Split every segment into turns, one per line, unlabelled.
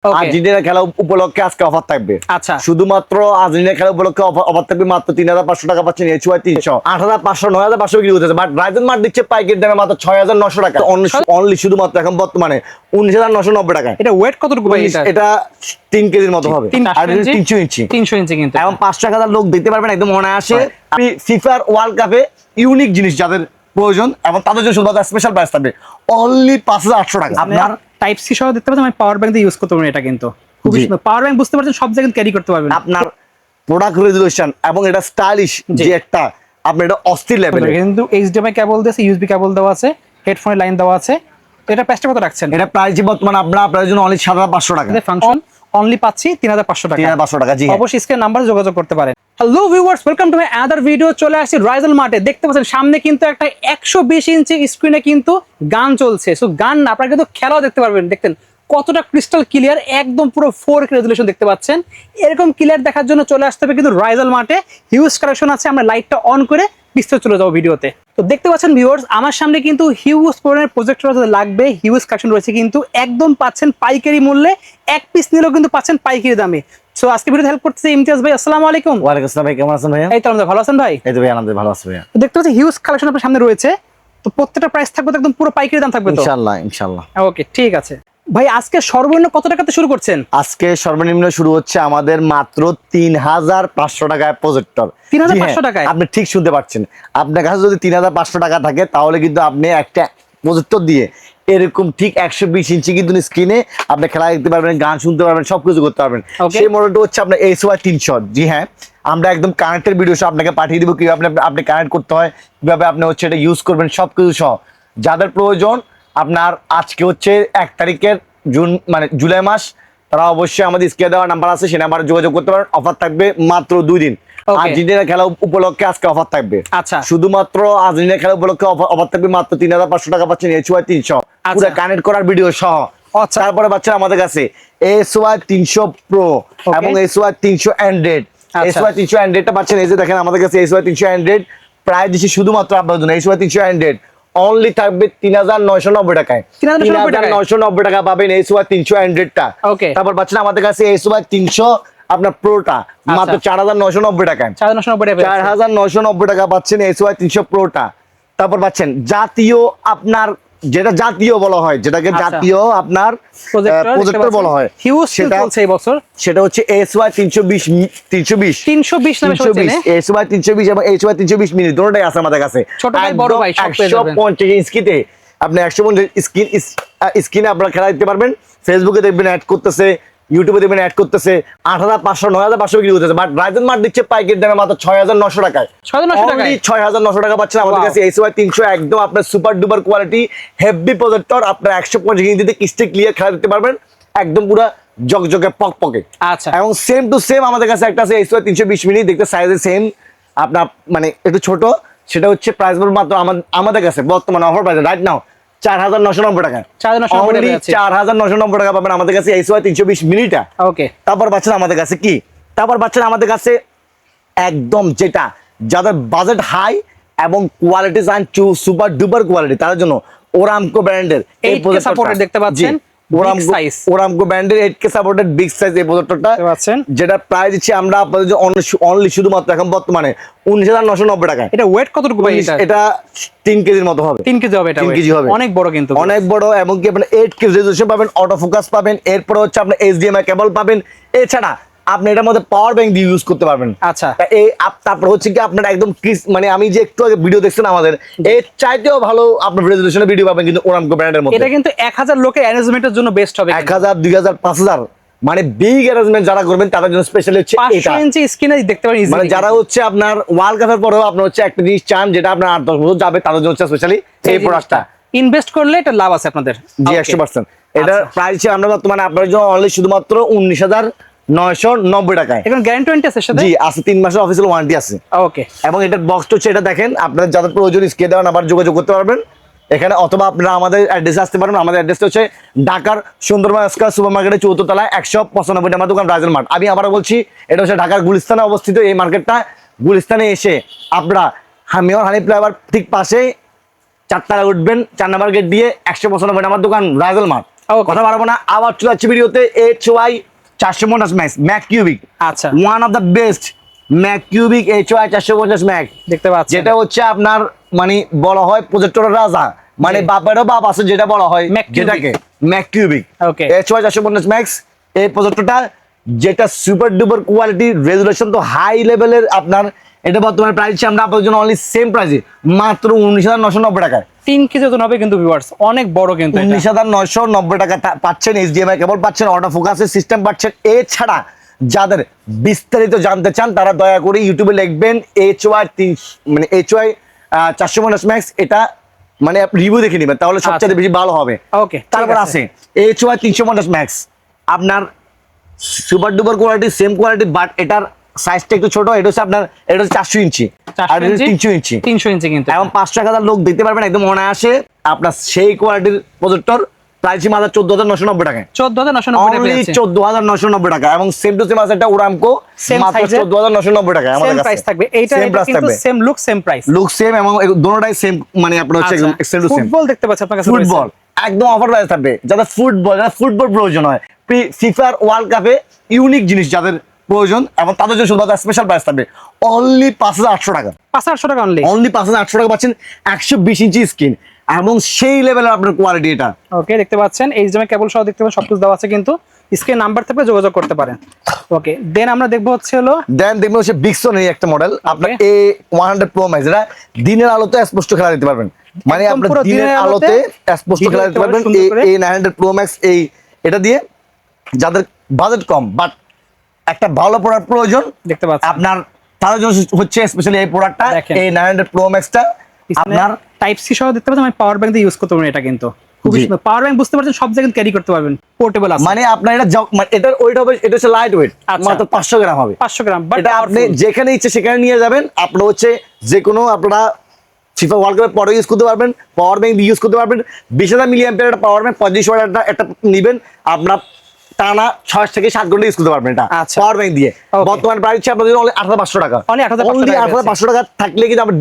Argentina খেলা উপলক্ষে আজকে অফার থাকবে।
আচ্ছা,
শুধুমাত্র আর্জেন্টিনা খেলা উপলক্ষে অফার থাকবে মাত্র ৩৫০০ টাকা পাচ্ছেন। HY ৩০০ ৮৫০০ ৯৫০০ বিক্রি হতেছে, বাট রাইজেন মার্ট দিচ্ছে পাইকারি দামে মাত্র ৬৯০০ টাকা অনলি, শুধুমাত্র এখন বর্তমানে ১৯৯৯০ টাকা।
এটা ওয়েট কতটুকু ভাই?
এটা ৩ কেজির মতো হবে আর ৩০০ ইঞ্চি
৩০০ ইঞ্চি কিন্তু
এবং ৫০০ লোক দেখতে পারবেন একদম অনায়াসে। ফিফার ওয়ার্ল্ড কাপে ইউনিক জিনিস যাদের প্রয়োজন এবং তাদের জন্য শুধুমাত্র স্পেশাল প্রাইস থাকবে অনলি ৫৮০০ টাকা।
আপনার টাইপ সি সহ দেখতে পাচ্ছেন, আমি পাওয়ার ব্যাংক দিয়ে ইউজ করতে পারবেন। এটা কিন্তু খুবই সুন্দর পাওয়ার ব্যাংক, বুঝতে পারছেন, সব জায়গায় ক্যারি করতে পারবেন।
আপনার প্রোডাক্ট রেজুলেশন এবং এটা স্টাইলিশ যে একটা আপনি এটা অস্থির লেভেলে
কিন্তু HDMI কেবল দিয়েছে, USB কেবল দেওয়া আছে, হেডফোনের লাইন দেওয়া আছে। এটা প্রাইসটা কত রাখছেন?
এটা প্রাইস বর্তমানে আপনার জন্য অনলি ৭৫০০ টাকা।
ফাংশন অনলি পাচ্ছি ৩৫০০ টাকা।
৩৫০০ টাকা, জি
অবশ্যই স্ক্রিন নাম্বারে যোগাযোগ করতে পারেন। Hello viewers, welcome to my other video. চলে আসছি রাইজেল মার্টে। দেখতে পাচ্ছেন সামনে কিন্তু একটা ১২০ ইঞ্চি স্ক্রিনে কিন্তু গান চলছে। সো গান না, আপনারা কিন্তু খেলাও দেখতে পারবেন। দেখতেন কতটা ক্রিস্টাল ক্লিয়ার, একদম পুরো 4K রেজুলেশন দেখতে পাচ্ছেন। এরকম ক্লিয়ার দেখার জন্য চলে আসতে হবে কিন্তু রাইজেল মার্টে। হিউজ কালেকশন আছে। আমরা লাইটটা অন করে বিস্তারিত চলে যাবো ভিডিওতে। তো দেখতে পাচ্ছেন ভিউয়ার্স, আমার সামনে কিন্তু হিউজ পরিমাণের প্রজেক্টর লাগবে, হিউজ কালেকশন রয়েছে কিন্তু একদম পাচ্ছেন পাইকারি মূল্যে। এক পিস নিলেও কিন্তু পাচ্ছেন পাইকারি দামে। সো আজকে ভিডিওতে হেল্প করতেছে ইমতিয়াজ ভাই। আসসালামু আলাইকুম।
ওয়ালাইকুম আসসালাম ভাই, কেমন আছেন ভাই?
এই তো আমাদের ভালো আছেন ভাই?
এই তো ভাই আনন্দ, ভালো আছি ভাই।
দেখতে পাচ্ছি হিউজ কালেকশন আপনার সামনে রয়েছে। তো প্রত্যেকটা প্রাইস থাকবে তো একদম পুরো পাইকারি দাম থাকবে তো?
ইনশাআল্লাহ ইনশাআল্লাহ।
ওকে, ঠিক আছে ভাই। আজকে সর্বনিম্ন কত টাকাতে শুরু করছেন?
আজকে সর্বনিম্ন শুরু হচ্ছে আমাদের মাত্র ৩৫০০ টাকায় প্রজেক্টর।
৩৫০০ টাকায়?
আপনি ঠিক শুনতে পাচ্ছেন। আপনার কাছে যদি ৩৫০০ টাকা থাকে তাহলে কিন্তু আপনি একটা প্রজেক্টর দিয়ে এরকম ঠিক ১২০ ইঞ্চি কিন্তু স্ক্রিনে আপনি খেলা দেখতে পারবেন, গান শুনতে পারবেন, সবকিছু করতে পারবেন। সেই মডেলটা হচ্ছে আপনার HY ৩০০। জি হ্যাঁ, আমরা একদম কানেক্টের ভিডিও সহ আপনাকে পাঠিয়ে দিব, কিভাবে আপনি কানেক্ট করতে হয়, কিভাবে আপনি হচ্ছে এটা ইউজ করবেন, সবকিছু সহ। যাদের প্রয়োজন আপনার আজকে হচ্ছে ১ তারিখের জুলাই মাস, তারা অবশ্যই আমাদের স্ক্রিনে দেওয়া নাম্বার আছে, সেই নাম্বারে যোগাযোগ করতে পারেন। অফার থাকবে মাত্র ২ দিন। আর্জেন্টিনা খেলা উপলক্ষে আজকে অফার থাকবে।
আচ্ছা,
শুধুমাত্র আর্জেন্টিনা খেলা উপলক্ষে অফার থাকবে মাত্র ৩৫০০ টাকা পাচ্ছেন HY ৩০০ পুরো কানেক্ট করার ভিডিও সহ। তারপরে পাচ্ছেন আমাদের কাছে HY ৩০০ প্রো এবং HY ৩০০ অ্যান্ড্রয়েড। HY ৩০০ অ্যান্ড্রয়েডটা পাচ্ছেন, এই যে দেখেন আমাদের কাছে HY ৩০০ অ্যান্ড্রয়েড প্রায় দিচ্ছি শুধুমাত্র আপনার জন্য। HY ৩০০ অ্যান্ড্রয়েড অনলি থাকবে ৩৯৯০ টাকায়। ৩৯৯০ টাকা পাবেন HY ৩০০ অ্যান্ড্রয়েডটা। তারপর পাচ্ছেন আমাদের কাছে HY ৩০০ আপনার প্রোটা মাত্র ৪৯৯০ টাকায়। ৪৯৯০ টাকা পাচ্ছেন HY ৩০০ প্রোটা। তারপর পাচ্ছেন জাতীয় আপনার, যেটা জাতীয় বলা হয়, যেটাকে জাতীয় আপনার প্রজেক্টর বলা হয়, সেটা হচ্ছে HY ৩২০ নামে HY ৩২০ এবং HY ৩২০ মিনি দুটোটাই আছে আমাদের কাছে। ১৫০ ইঞ্চিতে আপনি ১৫০ স্ক্রিনে আপনারা খেলা দিতে পারবেন। ফেসবুকে দেখবেন অ্যাড করতেছে, ইউটিউবে দেখবেন অ্যাড করতেছে ৮৫০০ ৯৫০০ বিক্রি হতেছে, বাট রাইজেন মার্ট দিচ্ছে পাইকারি দামে মাত্র ৬৯০০ টাকায়। ৬৯০০ টাকা পাচ্ছেন আমাদের কাছে HY ৩০০। একদম আপনার super duper quality heavy projector. আপনার ১৫০ ইঞ্চিতে ক্রিস্টাল ক্লিয়ার খেলা দিতে পারবেন, একদম পুরো জকজকে পকপকে।
আচ্ছা,
এবং সেম টু সেম আমাদের কাছে একটা আছে HY ৩২০ মিনি, দেখতে সাইজে সেম, আপনার একটু ছোট। সেটা হচ্ছে প্রাইস মাত্র আমাদের কাছে বর্তমানে অফার প্রাইস রাইট নাও ৪৯৯০ টাকা। ৪৯৯০ টাকা পাবেন আমাদের কাছে HY ৩২০ মিনিটা। তারপর পাচ্ছেন আমাদের কাছে কি, তারপর পাচ্ছেন আমাদের কাছে একদম যেটা যাদের বাজেট হাই এবং কোয়ালিটি চান সুপার ডুপার কোয়ালিটি, তাদের জন্য ওরামকো ব্র্যান্ডের এই প্রজেক্টর দেখতে পাচ্ছেন। ওরামকো ব্র্যান্ডের 8K সাপোর্টেড বিগ সাইজ এই প্রজেক্টরটা, যেটা প্রাইস দিচ্ছি আমরা আপনাদের অনলি শুধুমাত্র এখন বর্তমানে ১৯৯৯০ টাকা।
এটা ওয়েট কতটুকু ভাই?
এটা ৩ কেজির মতো হবে।
৩ কেজি হবে? এটা
৩ কেজি হবে,
অনেক বড় কিন্তু, অনেক
বড়। এবং কি আপনি 8K রেজোলিউশন পাবেন, অটো ফোকাস পাবেন, এরপর হচ্ছে আপনি HDMI কেবল পাবেন। এছাড়া আপনি এটার মধ্যে পাওয়ার ব্যাংক দিয়ে ইউজ করতে পারবেন।
আচ্ছা,
তারপর হচ্ছে কি আপনার একদম আমি যে একটু আগে ভিডিও দেখছেন আমাদের, এর চাইতেও ভালো আপনার রেজোলিউশনের ভিডিও পাবেন কিন্তু ওরামকো ব্র্যান্ডের মধ্যে।
এটা কিন্তু ১০০০ লোকের অ্যারেঞ্জমেন্টের জন্য বেস্ট হবে।
১০০০ ২০০০ ৫০০০ বিগ অ্যারেঞ্জমেন্ট যারা করবেন তাদের জন্য স্পেশালি হচ্ছে এটা।
৫০০ ইঞ্চি স্ক্রিনে দেখতে পারেন
যারা হচ্ছে আপনার ওয়ার্ল্ড কাপের পরেও আপনার হচ্ছে একটা জিনিস চান যেটা আপনার ৮-১০ বছর যাবে, তাদের জন্য স্পেশালি এই প্রোডাক্টটা।
ইনভেস্ট করলে এটা লাভ আছে আপনাদের।
জি ১০০%। এটা প্রাইস আমরা বর্তমানে আপনার জন্য অনলি শুধুমাত্র ১৯৯৯০ টাকায়।
এখন গ্যারান্টি ওয়ারেন্টি আছে সাথে?
জি আছে, ৩ মাসের অফিসিয়াল ওয়ারেন্টি আছে। এবং এটার বক্সটা হচ্ছে এটা দেখেন, আপনাদের যাদের প্রয়োজন স্ক্রিনে দেওয়া নাম্বার যোগাযোগ করতে পারবেন এখানে, অথবা আপনারা আমাদের অ্যাড্রেসে আসতে পারেন। আমাদের অ্যাড্রেসটা হচ্ছে ঢাকার সুন্দরবন স্কয়ার সুপার মার্কেটের ৪র্থ তলায় ১৯৫ আমার দোকান রাইজেল মার্ট। আমি আবারও বলছি, এটা হচ্ছে ঢাকার গুলিস্তানে অবস্থিত। এই মার্কেটটা গুলিস্তানে এসে আপনারা মেয়র হানি ফ্লাইওভার ঠিক পাশে ৪ তলায় উঠবেন, ৪ নম্বর গেট দিয়ে ১৯৫ আমার দোকান রাইজেল মার্ট।
Okay.
কথা বাড়াবো না, আবার চলে যাচ্ছে ভিডিওতে HY 450 ম্যাক্স ম্যাক কিউবিক।
আচ্ছা,
one of the best Mac cubic HY 450 Mac,
দেখতে পাচ্ছেন
যেটা হচ্ছে আপনার মানে বলা হয় প্রজেক্টরের রাজা, মানে
জি।
বাপেরও বাপ আছে যেটা বলা হয়,
Mac Cubic।
যেটাকে Mac cubic
Okay.
HY 450 max. এই প্রজেক্টরটা যেটা সুপার ডুপার কোয়ালিটি, রেজুলেশন তো হাই লেভেলের। আপনার এটা বর্তমানে প্রাইস আমরা আপনাদের জন্য অনলি সেম প্রাইসে মাত্র 19,990 টাকায়।
3 কেজি ওজন হবে কিন্তু ভিউয়ার্স, অনেক বড় কিন্তু এটা।
19,990 টাকা পাচ্ছেন। HDMI কেবল পাচ্ছেন, অটো ফোকাসের সিস্টেম পাচ্ছেন। এছাড়া যাদের বিস্তারিত জানতে চান তারা দয়া করে ইউটিউবে লিখবেন HY 450 ম্যাক্স, এটা মানে রিভিউ দেখে নেবেন তাহলে সবচেয়ে বেশি ভালো হবে।
ওকে,
তারপর আছে HY 350 ম্যাক্স, আপনার super duper quality, same quality, but এটার সাইজটা একটু ছোট। এটা হচ্ছে আপনার, এটা হচ্ছে 400 ইঞ্চি আর এটা হচ্ছে 300 ইঞ্চি।
300 ইঞ্চি কিন্তু
এবং 500,000 লোক দেখতে পারবেন একদম অনায়াসে। আপনার সেই কোয়ালিটির প্রজেক্টর প্রাইস মাত্র 14,990 টাকায়।
14,990
অনলি
পেয়েছে।
14,990 টাকা। এবং সেম টু সেম আছে একটা উরামকো,
Same
মাত্র
size এর,
14,990 টাকা আমাদের
সেম
কাছে।
প্রাইস থাকবে। এইটা
Same price
কিন্তু
থাকবে।
Same look, same price.
Look same এবং দুটোটাই সেম, মানে আপনার হচ্ছে একদম সেম টু সেম।
ফুটবল দেখতে পাচ্ছেন আপনার কাছে।
ফুটবল একদম অফার প্রাইস থাকবে। যাদের ফুটবল প্রয়োজন হয়, ফিফার ওয়ার্ল্ড কাপে ইউনিক জিনিস যাদের প্রয়োজন, এবং তাদের জন্য শুধুমাত্র স্পেশাল প্রাইস থাকবে অনলি 5,800 টাকা।
5,800 টাকা অনলি।
অনলি 5,800 টাকা পাচ্ছেন 120 ইঞ্চি স্ক্রিন এবং সেই লেভেলের আপনার কোয়ালিটি এটা।
ওকে, দেখতে পাচ্ছেন HDMI কেবল সহ দেখতে পাচ্ছেন, সবকিছু দেওয়া আছে কিন্তু। স্ক্রিন নাম্বার থাকবে, যোগাযোগ করতে পারেন। ওকে, দেন আমরা দেখবো হচ্ছে হলো
দেখবেন হচ্ছে বিক্সনের একটা মডেল আপনার A100 Pro Max, এটা দিনের আলোতে স্পষ্ট খেলা দিতে পারবেন, মানে
একদম
আপনার
পুরো
দিনের আলোতে স্পষ্ট খেলা দিতে পারবেন
সুন্দর করে।
A900 Pro Max। এটা দিয়ে যাদের বাজেট কম বাট একটা ভালো প্রোডাক্ট প্রয়োজন
দেখতে পাচ্ছেন
আপনার, তাদের জন্য হচ্ছে স্পেশালি এই প্রোডাক্টটা
দেখেন।
A900 Pro Max-টা। আপনার
টাইপ সি সহ দেখতে পাচ্ছেন, আমি পাওয়ার ব্যাংক দিয়ে ইউজ করতে পারবেন এটা কিন্তু। খুবই
জি।
সুন্দর পাওয়ার ব্যাংক, বুঝতে পারছেন, সব জায়গায় ক্যারি করতে পারবেন, পোর্টেবল আছে।
মানে আপনার এটা মানে এটার ওয়েট হবে, এটা হচ্ছে লাইট ওয়েট,
আচ্ছা।
মাত্র 500 গ্রাম হবে।
500 গ্রাম, বাট
এটা আপনি যেখানে ইচ্ছে সেখানে নিয়ে যাবেন। আপনার হচ্ছে যে কোনো আপনারা ফিফা ওয়ার্ল্ড কাপের পরে ইউজ করতে পারবেন, পাওয়ার ব্যাংক দিয়ে ইউজ করতে পারবেন। 20,000 মিলিঅ্যাম্পিয়ার একটা পাওয়ার ব্যাংক 35 ওয়াট একটা নেবেন, আপনার টানা 6 থেকে 7 ঘন্টা ইউজ করতে পারবেন এটা
আচ্ছা।
পাওয়ার ব্যাংক দিয়ে।
Okay.
বর্তমানে প্রাইস হচ্ছে আপনাদের অনলি 8,500 টাকা।
Only 8,500
Only
টাকা
8,500 টাকা থাকলে কিন্তু আপনি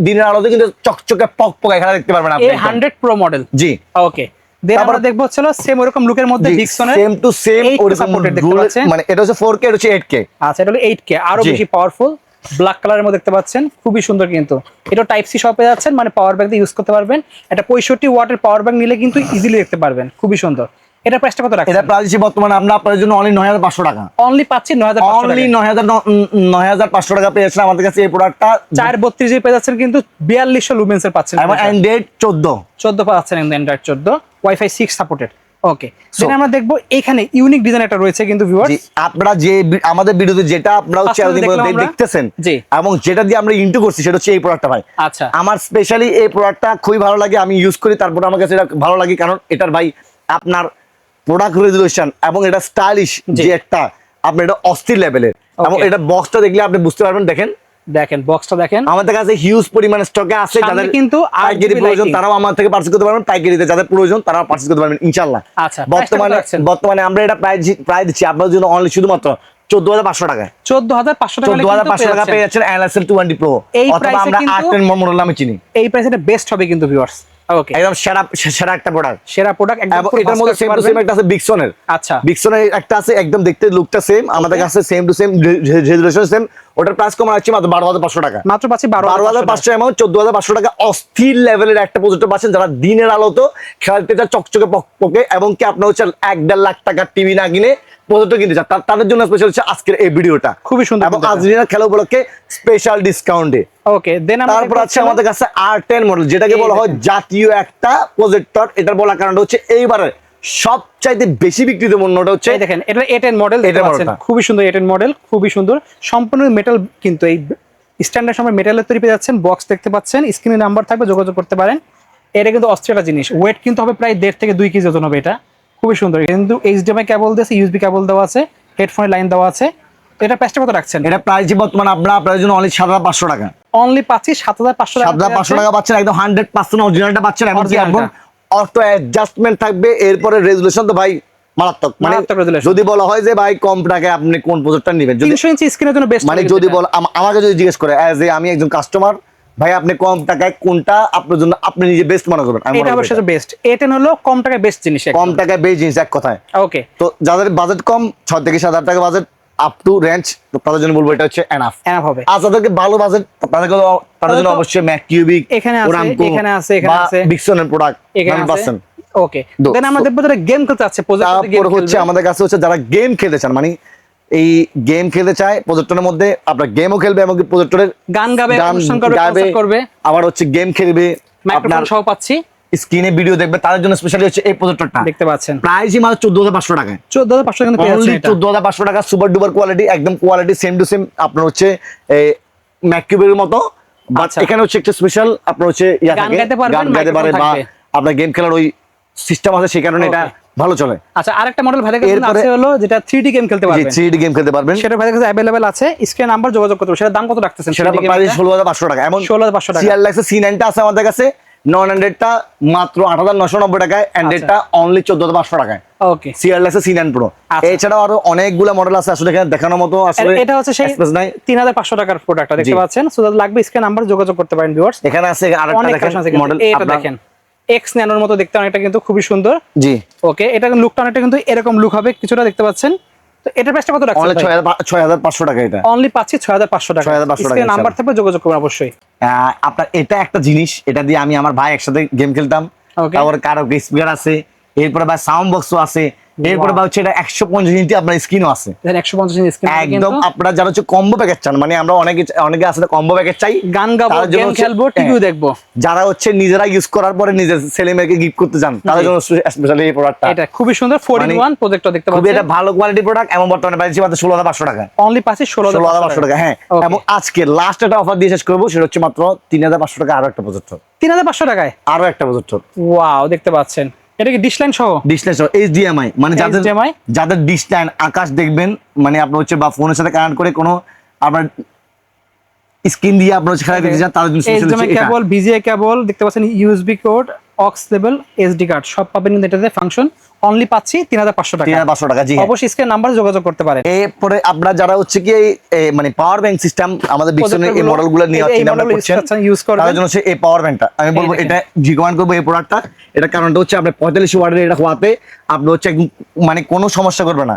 দিনের আলোতে কিন্তু চকচকে পকপকা খেলা দেখতে পারবেন আপনি একদম।
A100 Pro model.
জি।
ওকে, দেন
তারপর-
আমরা দেখবো হচ্ছে সেম ওরকম লুকের মধ্যে ডিক্সনের
সেম টু সেম
8K
ওরকম
supported দেখতে
rule,
পাচ্ছেন।
মানে এটা হচ্ছে 4K, এটা হচ্ছে 8K।
আচ্ছা, এটা হলো 8K, আরো
জি।
বেশি পাওয়ারফুল, ব্ল্যাক কালারের মধ্যে দেখতে পাচ্ছেন, খুবই সুন্দর কিন্তু। এটা টাইপ সি শপে যাচ্ছেন, মানে পাওয়ার ব্যাংক দিয়ে ইউজ করতে পারবেন। এটা 65 ওয়াটের পাওয়ার ব্যাংক নিলে কিন্তু ইজিলি দেখতে পারবেন, খুবই সুন্দর। এটা প্রাইসটা কত রাখছেন?
এটা প্রাইস বর্তমানে আমরা আপনাদের জন্য অনলি 9,500 টাকা।
অনলি পাচ্ছি 9,500
অনলি
টাকা।
9,500 টাকা পেয়েছেন আমাদের কাছে এই প্রোডাক্টটা।
432 জিবি পেয়ে যাচ্ছেন কিন্তু 4200 লুমেন্স এর পাচ্ছেন,
এবং অ্যান্ড্রয়েড 14
14 পাচ্ছেন অ্যান্ড্রয়েড 14, ওয়াইফাই 6 সাপোর্টেড। ওকে,
So-
দেন আমরা দেখবো এখানে ইউনিক ডিজাইন একটা রয়েছে কিন্তু ভিউয়ার্স।
জি, আপনারা যে আমাদের ভিডিওতে যেটা আপনারা হচ্ছে
First
এতদিন
দেখলাম
পর্যন্ত
আমরা।
দেখতেছেন
জি।
এবং যেটা দিয়ে আমরা ইন্টু করছি সেটা হচ্ছে এই প্রোডাক্টটা ভাই।
আচ্ছা,
আমার স্পেশালি এই প্রোডাক্টটা খুবই ভালো লাগে, আমি ইউজ করি, তারপর আমার কাছে এটা ভালো লাগে কারণ এটার ভাই আপনার প্রোডাক্ট রেজুলেশন এবং এটা স্টাইলিশ
জি।
যে একটা আপনার এটা অস্থির লেভেলের। এবং
Okay.
এটা বক্সটা দেখলে আপনি বুঝতে পারবেন।
দেখেন বক্সটা দেখেন,
আমাদের কাছে হিউজ পরিমাণে স্টকে আছে।
সামনে
যাদের
কিন্তু
পাইকারি
RGB
প্রয়োজন
lighting।
তারাও আমার থেকে পারচেজ করতে পারবেন, পাইকারিতে যাদের প্রয়োজন তারাও পারচেজ করতে পারবেন ইনশাআল্লাহ।
আচ্ছা, price টা কত রাখছেন?
বর্তমানে আমরা এটা প্রাইস দিচ্ছি আপনাদের জন্য অনলি শুধুমাত্র 14,500 টাকায়।
14,500 টাকা
14,500 টাকা পেয়ে যাচ্ছেন NSL 220 Pro,
এই
অথবা
price এ
আমরা
কিন্তু-
810 মডেল নামে চিনি।
এই প্রাইসে এটা বেস্ট হবে কিন্তু ভিউয়ার্স। ওকে,
একদম সেরা একটা প্রোডাক্ট।
সেরা প্রোডাক্ট একদম।
এবং এটার মধ্যে সেম টু সেম একটা আছে বিক্সনের।
আচ্ছা,
বিক্সনের একটা আছে একদম দেখতে লুকটা সেম, আমাদের কাছে same to same resolution same. ওটার প্রাইস কম আছে মাত্র 12,500 টাকা।
মাত্র পাচ্ছি
12,500 এমন 14,500 টাকা অস্থির লেভেলের একটা প্রজেক্টর পাচ্ছেন যারা দিনের আলোতে খেলতে চান চকচকে পকপকে, এবং কি আপনার হচ্ছে 1-1.5 লাখ টাকার টিভি না কিনে প্রজেক্টর কিনতে চান, তাদের জন্য স্পেশাল হচ্ছে আজকের এই ভিডিওটা।
খুবই সুন্দর
এবং
কিন্তু এটা।
আর্জেন্টিনার খেলা উপলক্ষে স্পেশাল ডিসকাউন্টে।
ওকে, দেন আমরা
তারপর আছে আমাদের কাছে R10 মডেল, যেটাকে
এই
বলা হয়
দেখেন।
জাতীয় একটা প্রজেক্টর। এটার বলার কারণটা হচ্ছে এইবারে সবচাইতে বেশি বিক্রিত পণ্যটা হচ্ছে
এই দেখেন, এটা A10 মডেল দেখতে
A10
পাচ্ছেন,
মডেলটা।
খুবই সুন্দর A10 মডেল, খুবই সুন্দর, সম্পূর্ণ মেটাল কিন্তু। এই স্ট্যান্ডার্ড সময় মেটালের তৈরি পেয়ে যাচ্ছেন, বক্স দেখতে পাচ্ছেন, স্ক্রিনে নাম্বার থাকবে, যোগাযোগ করতে পারেন। এটা কিন্তু অস্থির একটা জিনিস, ওয়েট কিন্তু হবে প্রায় 1.5 থেকে 2 কেজি ওজন হবে এটা, খুবই সুন্দর। কিন্তু HDMI কেবল দিয়েছে, USB কেবল দেওয়া আছে, হেডফোনের লাইন দেওয়া আছে। তো এটা প্রাইসটা কত রাখছেন?
এটা প্রাইস বর্তমানে আমরা আপনাদের জন্য অনলি 7,500 টাকা।
অনলি পাচ্ছি 7,500 টাকা।
7,500 টাকা পাচ্ছেন, একদম 100% অরিজিনালটা পাচ্ছেন। এবং কি
Originalটা।
এখন অটো অ্যাডজাস্টমেন্ট থাকবে, এরপরে রেজুলেশন তো ভাই মারাত্মক। মানে
মারাত্মক resolution।
যদি বলা হয় যে ভাই কম টাকায় আপনি কোন প্রজেক্টর নেবেন, যদি
300 ইঞ্চি স্ক্রিনের জন্য বেস্ট।
মানে যদি বল আমাকে যদি জিজ্ঞেস করে অ্যাজ এ আমি একজন কাস্টমার ভাই আপনি কম টাকায় কোনটা আপনার জন্য আপনি নিজে বেস্ট মনে করবেন,
এটা অবশ্যই বেস্ট। A10 হলো কম টাকায় বেস্ট জিনিস,
কম টাকায় বেস্ট জিনিস এক কথায়।
ওকে,
তো যাদের বাজেট কম 6 থেকে 7 হাজার টাকা বাজেট আপ টু রেঞ্জ, তো তাদের জন্য বলবো এটা হচ্ছে এনাফ
হবে।
আর যাদেরকে ভালো বাজেট তাদের জন্য অবশ্যই ম্যাক কিউবিক,
এখানে আছে, এখানে আছে, এখানে আছে
বিক্সনের প্রোডাক্ট
এখানে আছে।
100%।
ওকে, দেন আমরা দেখবো যারা গেম খেলতে আছে,
তারপর হচ্ছে আমাদের কাছে হচ্ছে যারা গেম খেলতে চান, মানে এই গেম খেলতে চায় প্রজেক্টরের মধ্যে, আপনার গেমও খেলবে এবং প্রজেক্টরের
গান গাবে, অনুষ্ঠান করবে, কনসার্ট করবে,
আবার হচ্ছে গেম খেলবে,
মাইক্রোফোন সহ পাচ্ছি,
স্ক্রিনে ভিডিও দেখবে, তাদের জন্য স্পেশালি হচ্ছে এই প্রজেক্টরটা
দেখতে পাচ্ছেন।
প্রাইসই মাত্র 14500 টাকায়,
14500 কিন্তু পেয়ে যাচ্ছেন এটা,
14500 টাকা সুপার ডুপার কোয়ালিটি, একদম কোয়ালিটি সেম টু সেম আপনার হচ্ছে ম্যাককিউবের মতো, বাট এখানে হচ্ছে একটা স্পেশাল আপনার হচ্ছে
গান গাইতে পারবেন,
গান গাইতে পারে বা আপনার গেম খেলার ওই সিস্টেম আছে, সেই কারণে এটা ভালো চলে।
আচ্ছা, আরেকটা মডেল ভাইদের কাছে আছে হলো যেটা 3D গেম খেলতে পারবেন,
3D গেম খেলতে পারবেন,
সেটা ভাইদের কাছে अवेलेबल আছে, স্ক্রিন নাম্বার যোগাযোগ করতে হবে। সেটা দাম কত রাখতেছেন?
সেটা প্রাইস 16500 টাকা, এমন
16500 টাকা।
CR Lux C9 টা আছে আমাদের কাছে, 900 টা মাত্র 8990 টাকায়, 100 টা অনলি 14500 টাকায়।
ওকে,
CR Lux C9 Pro। এছাড়াও আরো অনেকগুলো মডেল আছে, আসলে এখানে দেখানোর মতো আসলে
এটা হচ্ছে সেই 3500 টাকার প্রোডাক্টটা দেখতে পাচ্ছেন। সো যাদের লাগবে স্ক্রিন নাম্বার যোগাযোগ করতে পারেন ভিউয়ার্স।
এখানে আছে আরেকটা দেখেন মডেল,
এটা দেখেন X ন্যানোর মতো দেখতে, অনেকটা কিন্তু খুবই সুন্দর।
জি
ওকে, এটা লুকটা অনেকটা কিন্তু এরকম লুক হবে কিছুটা, দেখতে পাচ্ছেন। তো এটার প্রাইসটা কত রাখছেন?
অনলি 6500 টাকা, এটা
অনলি পাচ্ছি 6500 টাকা।
6500 টাকা,
স্ক্রিন নাম্বার থাকবে, যোগাযোগ করবেন অবশ্যই।
আপনার এটা একটা জিনিস, এটা দিয়ে আমি আমার ভাই একসাথে গেম খেলতাম, তারপর কারো স্পিকার আছে, এরপরে ভাই সাউন্ড বক্সও আছে, এরপরে ভাই হচ্ছে এটা 150 ইঞ্চি আপনার স্ক্রিনও আছে,
150 ইঞ্চি স্ক্রিন
একদম। আপনারা যারা হচ্ছে কম্বো প্যাকেজ চান, মানে আমরা অনেকে আছে কম্বো প্যাকেজ চাই,
গান গাবো, গেম খেলবো, টিভিও দেখবো,
যারা হচ্ছে নিজেরা ইউজ করার পরে নিজের ছেলে মেয়েকে গিফট করতে চান, তাদের জন্য স্পেশালি এই প্রোডাক্টটা।
এটা খুবই সুন্দর 4-in-1 প্রজেক্টর দেখতে পাচ্ছেন,
খুবই এটা ভালো কোয়ালিটি প্রোডাক্ট, এবং বর্তমানে প্রাইস মাত্র 16500 টাকা,
অনলি পাচ্ছি 16500
টাকা। হ্যাঁ, এবং আজকে লাস্ট একটা অফার দিয়ে শেষ করব, সেটা হচ্ছে মাত্র 3500 টাকা আরো একটা প্রজেক্টর,
3500 টাকায়
আরো একটা প্রজেক্টর।
ওয়াও, দেখতে পাচ্ছেন। এটা কি ডিশ লাইন সহ?
ডিশ লাইন সহ HDMI, মানে যাদের ডিশ লাইন আকাশ দেখবেন, মানে আপনার হচ্ছে বা ফোনের সাথে কানেক্ট করে কোনো আপনার স্ক্রিন দিয়ে আপনার হচ্ছে খেলা দেখতে চান, তাদের জন্য special
HDMI cable, VGA cable দেখতে পাচ্ছেন, USB কোড, অক্স লেভেল, SD কার্ড সব পাবেন কিন্তু এটাতে ফাংশন। অনলি পাচ্ছি 3500 টাকা,
3500 টাকা। জি,
অবশ্যই স্ক্রিন নাম্বার যোগাযোগ করতে পারেন।
এরপরে আপনারা যারা হচ্ছে কি মানে পাওয়ার ব্যাংক সিস্টেম আমাদের বিক্সনের এই মডেলগুলো নিয়ে চিন্তা ভাবনা করছেন,
ইউজ করবেন,
তাদের জন্য হচ্ছে এই পাওয়ার ব্যাংকটা আমি বলবো এটা রিকমেন্ড করবো এই প্রোডাক্টটা। এটা কারণটা হচ্ছে আপনি 45 ওয়াটের এটা হওয়াতে আপনি হচ্ছে মানে কোনো সমস্যা করবে না,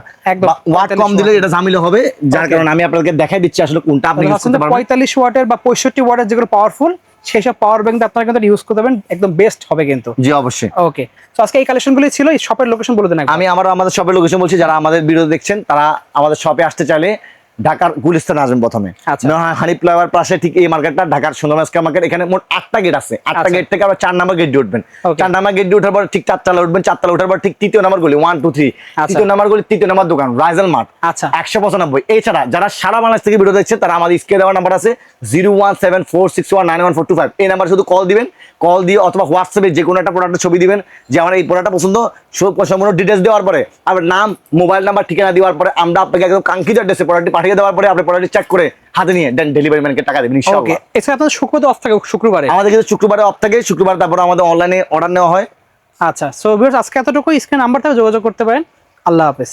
ওয়াট কম দিলে এটা ঝামেলা হবে, যার কারণে আমি আপনাদেরকে দেখাই দিচ্ছি আসলে কোনটা আপনি ইউজ করতে পারবেন।
45 ওয়াটের বা 65 ওয়াটের যেগুলো পাওয়ারফুল, সেই সব পাওয়ার ব্যাংক আপনারা কিন্তু ইউজ করতে পারবেন, একদম বেস্ট হবে কিন্তু।
জি অবশ্যই।
ওকে, তো আজকে এই কালেকশনগুলো ছিল। এই শপের লোকেশন বলে দেন।
আমি আমাদের শপের লোকেশন বলছি, যারা আমাদের ভিডিও দেখছেন তারা আমাদের শপে আসতে চাইলে ঢাকার গুলিস্তান আসবেন প্রথমে, হানি ফ্লাইওভার পাশে ঠিক এই মার্কেটটা, ঢাকার সুন্দরবন স্কয়ার মার্কেট। এখানে মোট 8টা গেট আছে, 8টা গেট থেকে আবার 4 নাম্বার গেট দিয়ে উঠবেন, 4 নাম্বার গেট দিয়ে ওঠার পর ঠিক 4 তলা উঠবেন, 4 তলা ওঠার পর ঠিক 3য় নাম্বার গলি 1 2 3, 3য় নাম্বার গলি 3য় নাম্বার দোকান রাইজাল মার্ট।
আচ্ছা,
195। এছাড়া যারা সারা বাংলাদেশ থেকে ভিডিও দেখছেন তারা আমাদের স্ক্রিনে দেওয়া নাম্বার আছে 01746191425, এই নাম্বার শুধু কল দিবেন, কল দিয়ে অথবা হোয়াটসঅ্যাপে যে কোনো একটা প্রোডাক্টের ছবি দিবেন যে আমার এই প্রোডাক্টটা পছন্দ, সম্পূর্ণ ডিটেলস দেওয়ার পরে আবার নাম, মোবাইল নাম্বার, ঠিকানা দেওয়ার পরে আমরা আপনাকে একদম কাঙ্ক্ষিত অ্যাড্রেসে প্রোডাক্টটি পাঠিয়ে দেওয়ার পরে আপনি প্রোডাক্টটি চেক করে হাতে নিয়ে দেন ডেলিভারি ম্যানকে টাকা দেবেন ইনশাআল্লাহ।
ওকে, এছাড়া আপনাদের শুক্রবার অফ থাকে, শুক্রবারে
আমাদের কিন্তু শুক্রবারে অফ থাকে, শুক্রবার তারপরে আমাদের অনলাইনে অর্ডার নেওয়া হয়।
আচ্ছা, সো ভিউয়ার্স আজকে এতটুকু। স্ক্রিন নাম্বার থেকে যোগাযোগ করতে পারেন। আল্লাহ হাফেজ।